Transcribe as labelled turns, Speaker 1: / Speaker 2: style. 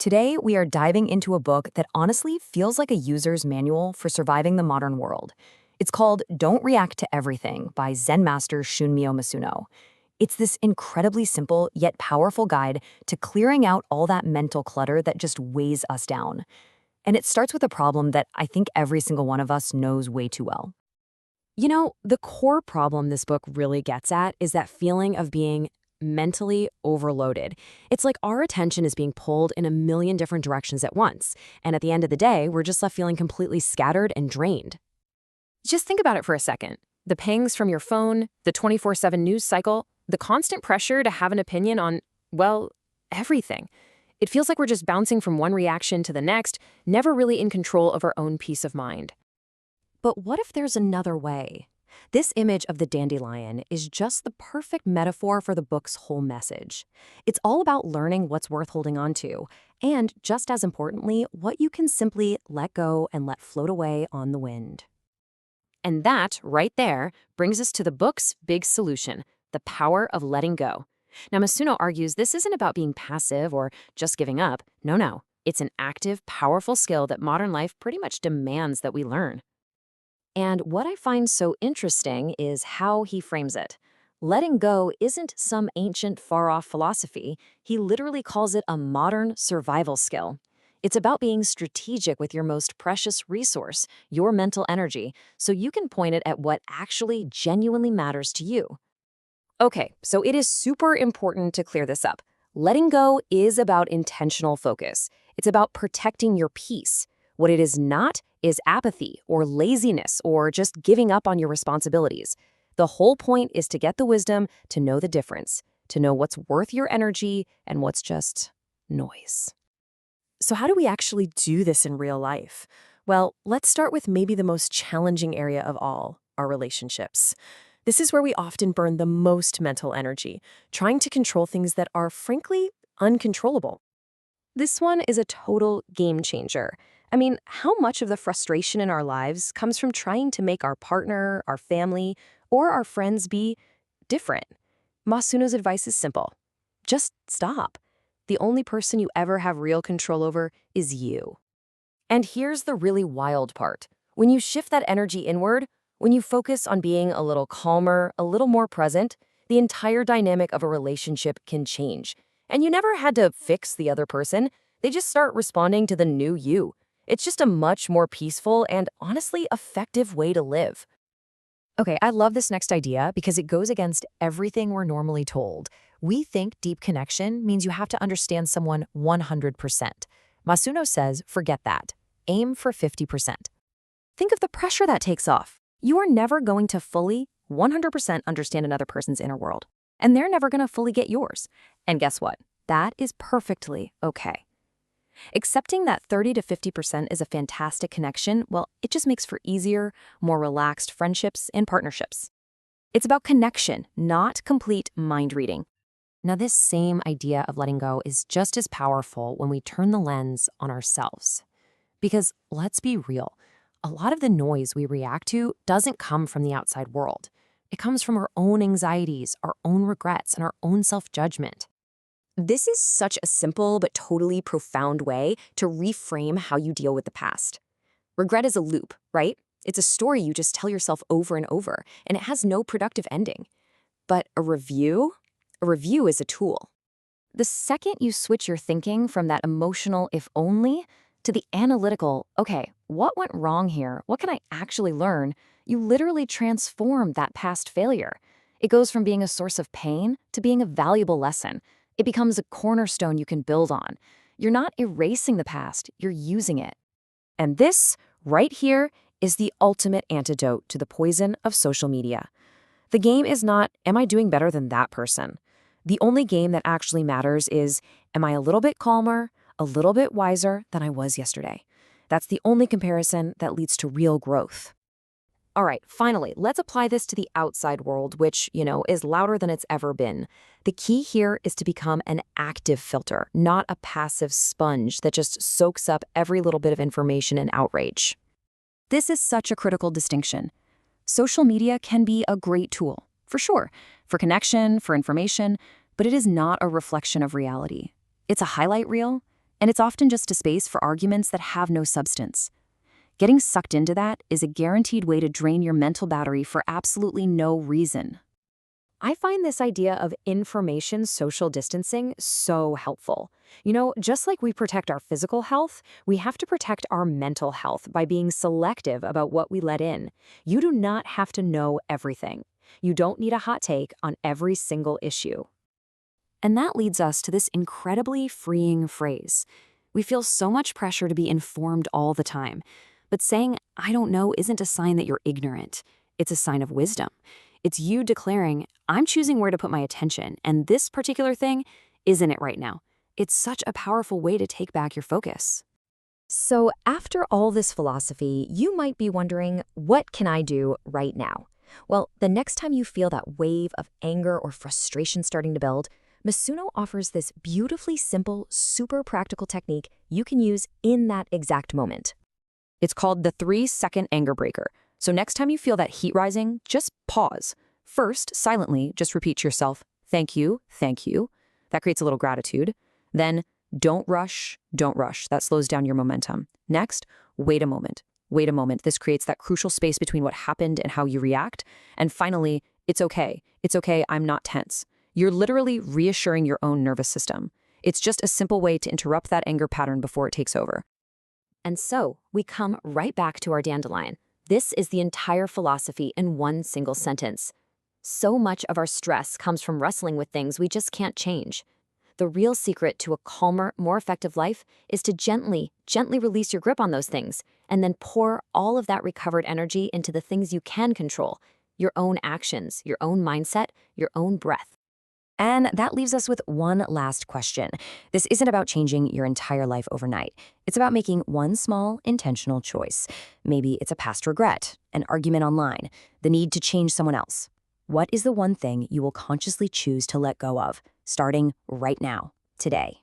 Speaker 1: Today, we are diving into a book that honestly feels like a user's manual for surviving the modern world. It's called Don't React to Everything by Zen master Shunmyo Masuno. It's this incredibly simple yet powerful guide to clearing out all that mental clutter that just weighs us down. And it starts with a problem that I think every single one of us knows way too well.
Speaker 2: You know, the core problem this book really gets at is that feeling of being mentally overloaded. It's like our attention is being pulled in a million different directions at once, and at the end of the day, we're just left feeling completely scattered and drained. Just think about it for a second. The pings from your phone, the 24/7 news cycle, the constant pressure to have an opinion on, well, everything. It feels like we're just bouncing from one reaction to the next, never really in control of our own peace of mind. But what if there's another way? This image of the dandelion is just the perfect metaphor for the book's whole message. It's all about learning what's worth holding on to, and just as importantly, what you can simply let go and let float away on the wind. And that, right there, brings us to the book's big solution, the power of letting go. Now, Masuno argues this isn't about being passive or just giving up. No. It's an active, powerful skill that modern life pretty much demands that we learn. And what I find so interesting is how he frames it. Letting go isn't some ancient, far-off philosophy. He literally calls it a modern survival skill. It's about being strategic with your most precious resource, your mental energy, so you can point it at what actually genuinely matters to you. Okay, so it is super important to clear this up. Letting go is about intentional focus. It's about protecting your peace. What it is not is apathy or laziness or just giving up on your responsibilities. The whole point is to get the wisdom to know the difference, to know what's worth your energy and what's just noise. So how do we actually do this in real life? Well, let's start with maybe the most challenging area of all, our relationships. This is where we often burn the most mental energy, trying to control things that are, frankly, uncontrollable. This one is a total game changer. I mean, how much of the frustration in our lives comes from trying to make our partner, our family, or our friends be different? Masuno's advice is simple. Just stop. The only person you ever have real control over is you. And here's the really wild part. When you shift that energy inward, when you focus on being a little calmer, a little more present, the entire dynamic of a relationship can change. And you never had to fix the other person. They just start responding to the new you. It's just a much more peaceful and honestly effective way to live. Okay, I love this next idea because it goes against everything we're normally told. We think deep connection means you have to understand someone 100%. Masuno says, forget that. Aim for 50%. Think of the pressure that takes off. You are never going to fully, 100% understand another person's inner world, and they're never going to fully get yours. And guess what? That is perfectly okay. Accepting that 30 to 50% is a fantastic connection, well, it just makes for easier, more relaxed friendships and partnerships. It's about connection, not complete mind reading. Now, this same idea of letting go is just as powerful when we turn the lens on ourselves. Because let's be real, a lot of the noise we react to doesn't come from the outside world. It comes from our own anxieties, our own regrets, and our own self-judgment. This is such a simple but totally profound way to reframe how you deal with the past. Regret is a loop, right? It's a story you just tell yourself over and over, and it has no productive ending. But a review is a tool. The second you switch your thinking from that emotional if only to the analytical, okay, what went wrong here? What can I actually learn? You literally transform that past failure. It goes from being a source of pain to being a valuable lesson. It becomes a cornerstone you can build on. You're not erasing the past, you're using it. And this, right here, is the ultimate antidote to the poison of social media. The game is not, am I doing better than that person? The only game that actually matters is, am I a little bit calmer, a little bit wiser than I was yesterday? That's the only comparison that leads to real growth. All right, finally, let's apply this to the outside world, which, is louder than it's ever been. The key here is to become an active filter, not a passive sponge that just soaks up every little bit of information and outrage. This is such a critical distinction. Social media can be a great tool, for sure, for connection, for information, but it is not a reflection of reality. It's a highlight reel.
Speaker 3: And it's often just a space for arguments that have no substance. Getting sucked into that is a guaranteed way to drain your mental battery for absolutely no reason.
Speaker 2: I find this idea of information social distancing so helpful. Just like we protect our physical health, we have to protect our mental health by being selective about what we let in. You do not have to know everything. You don't need a hot take on every single issue. And that leads us to this incredibly freeing phrase. We feel so much pressure to be informed all the time. But saying, I don't know, isn't a sign that you're ignorant. It's a sign of wisdom. It's you declaring, I'm choosing where to put my attention, and this particular thing isn't it right now. It's such a powerful way to take back your focus.
Speaker 1: So after all this philosophy, you might be wondering, what can I do right now? Well, the next time you feel that wave of anger or frustration starting to build, Masuno offers this beautifully simple, super practical technique you can use in that exact moment.
Speaker 3: It's called the 3-second anger breaker. So next time you feel that heat rising, just pause. First, silently, just repeat to yourself, thank you, thank you. That creates a little gratitude. Then, don't rush, don't rush. That slows down your momentum. Next, wait a moment. Wait a moment. This creates that crucial space between what happened and how you react. And finally, it's okay. It's okay, I'm not tense. You're literally reassuring your own nervous system. It's just a simple way to interrupt that anger pattern before it takes over.
Speaker 2: And so, we come right back to our dandelion. This is the entire philosophy in one single sentence. So much of our stress comes from wrestling with things we just can't change. The real secret to a calmer, more effective life is to gently release your grip on those things, and then pour all of that recovered energy into the things you can control, your own actions, your own mindset, your own breath.
Speaker 1: And that leaves us with one last question. This isn't about changing your entire life overnight. It's about making one small, intentional choice. Maybe it's a past regret, an argument online, the need to change someone else. What is the one thing you will consciously choose to let go of, starting right now, today?